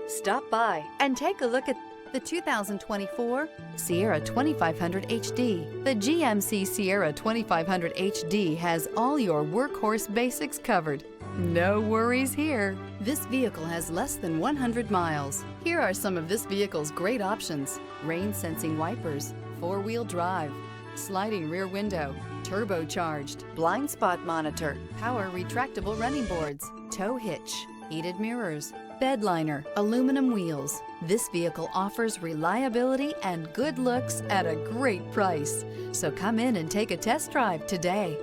Stop by and take a look at the 2024 Sierra 2500 HD. The GMC Sierra 2500 HD has all your workhorse basics covered. No worries here. This vehicle has less than 100 miles. Here are some of this vehicle's great options: rain-sensing wipers, four-wheel drive, sliding rear window, turbocharged, blind spot monitor, power retractable running boards, tow hitch, heated mirrors, bed liner, aluminum wheels. This vehicle offers reliability and good looks at a great price. So come in and take a test drive today.